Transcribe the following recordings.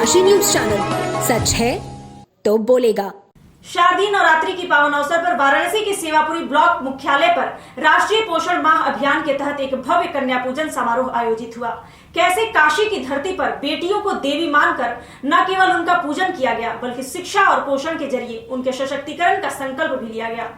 डनकाशी news channel, सच है तो बोलेगा। शारदीय नवरात्रि की पावन अवसर पर वाराणसी के सेवापुरी ब्लॉक मुख्यालय पर राष्ट्रीय पोषण माह अभियान के तहत एक भव्य कन्या पूजन समारोह आयोजित हुआ। कैसे काशी की धरती पर बेटियों को देवी मानकर न केवल उनका पूजन किया गया, बल्कि शिक्षा और पोषण के जरिए उनके सशक्तिकरण का संकल्प भी लिया गया।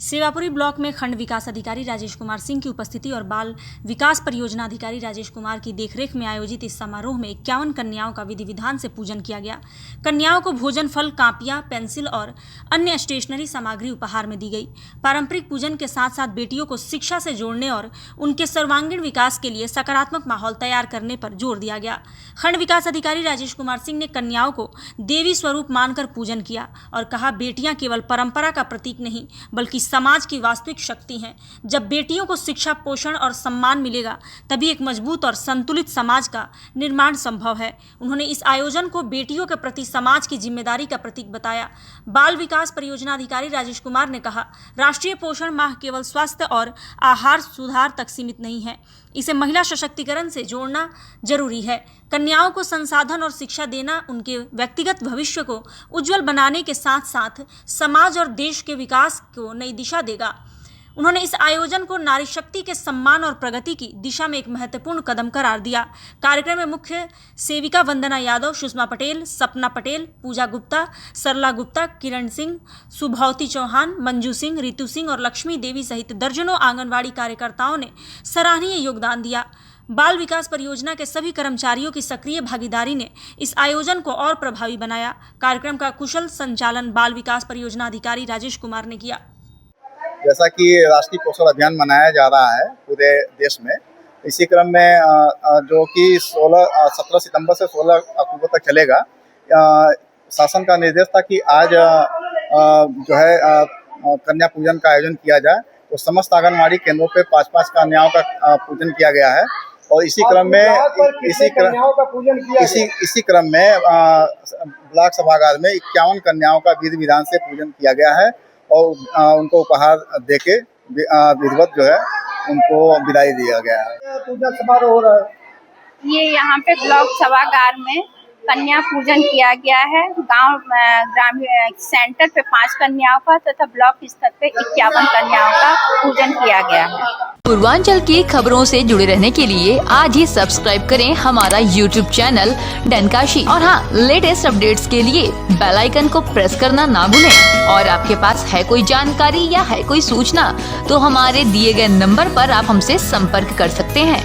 सेवापुरी ब्लॉक में खंड विकास अधिकारी राजेश कुमार सिंह की उपस्थिति और बाल विकास परियोजना अधिकारी राजेश कुमार की देखरेख में आयोजित इस समारोह में 51 कन्याओं का विधि विधान से पूजन किया गया। कन्याओं को भोजन, फल, कापियां, पेंसिल और अन्य स्टेशनरी सामग्री उपहार में दी गई। पारंपरिक पूजन के साथ साथ बेटियों को शिक्षा से जोड़ने और उनके सर्वांगीण विकास के लिए सकारात्मक माहौल तैयार करने पर जोर दिया गया। खंड विकास अधिकारी राजेश कुमार सिंह ने कन्याओं को देवी स्वरूप मानकर पूजन किया और कहा, बेटियां केवल परंपरा का प्रतीक नहीं बल्कि समाज की वास्तविक शक्ति हैं। जब बेटियों को शिक्षा, पोषण और सम्मान मिलेगा तभी एक मजबूत और संतुलित समाज का निर्माण संभव है। उन्होंने इस आयोजन को बेटियों के प्रति समाज की जिम्मेदारी का प्रतीक बताया। बाल विकास परियोजना अधिकारी राजेश कुमार ने कहा, राष्ट्रीय पोषण माह केवल स्वास्थ्य और आहार सुधार तक सीमित नहीं है, इसे महिला सशक्तिकरण से जोड़ना जरूरी है। कन्याओं को संसाधन और शिक्षा देना उनके व्यक्तिगत भविष्य को उज्जवल बनाने के साथ साथ समाज और देश के विकास को नई दिशा देगा। उन्होंने इस आयोजन को नारी शक्ति के सम्मान और प्रगति की दिशा में एक महत्वपूर्ण कदम करार दिया। कार्यक्रम में मुख्य सेविका वंदना यादव, सुषमा पटेल, सपना पटेल, पूजा गुप्ता, सरला गुप्ता, किरण सिंह, सुभौती चौहान, मंजू सिंह, रितु सिंह और लक्ष्मी देवी सहित दर्जनों आंगनवाड़ी कार्यकर्ताओं ने सराहनीय योगदान दिया। बाल विकास परियोजना के सभी कर्मचारियों की सक्रिय भागीदारी ने इस आयोजन को और प्रभावी बनाया। कार्यक्रम का कुशल संचालन बाल विकास परियोजना अधिकारी राजेश कुमार ने किया। जैसा कि राष्ट्रीय पोषण अभियान मनाया जा रहा है पूरे देश में, इसी क्रम में जो कि 17 सितंबर से 16 अक्टूबर तक चलेगा, शासन का निर्देश था कि आज जो है कन्या पूजन का आयोजन किया जाए। तो समस्त आंगनवाड़ी केंद्रों पे 5-5 कन्याओं का पूजन किया गया है और इसी क्रम में ब्लॉक सभागार में 51 कन्याओं का विधि विधान से पूजन किया गया है और उनको उपहार देके विधिवत जो है उनको विदाई दिया गया है। पूजन समारोह हो रहा है। ये यहाँ पे ब्लॉक सभागार में कन्या पूजन किया गया है। गांव ग्रामीण सेंटर पे 5 कन्याओं का तथा ब्लॉक स्तर पे 51 कन्याओं का पूजन किया गया है। पूर्वांचल की खबरों से जुड़े रहने के लिए आज ही सब्सक्राइब करें हमारा YouTube चैनल डनकाशी और हाँ, लेटेस्ट अपडेट्स के लिए बेल आइकन को प्रेस करना ना भूलें। और आपके पास है कोई जानकारी या है कोई सूचना तो हमारे दिए गए नंबर पर आप हमसे संपर्क कर सकते हैं।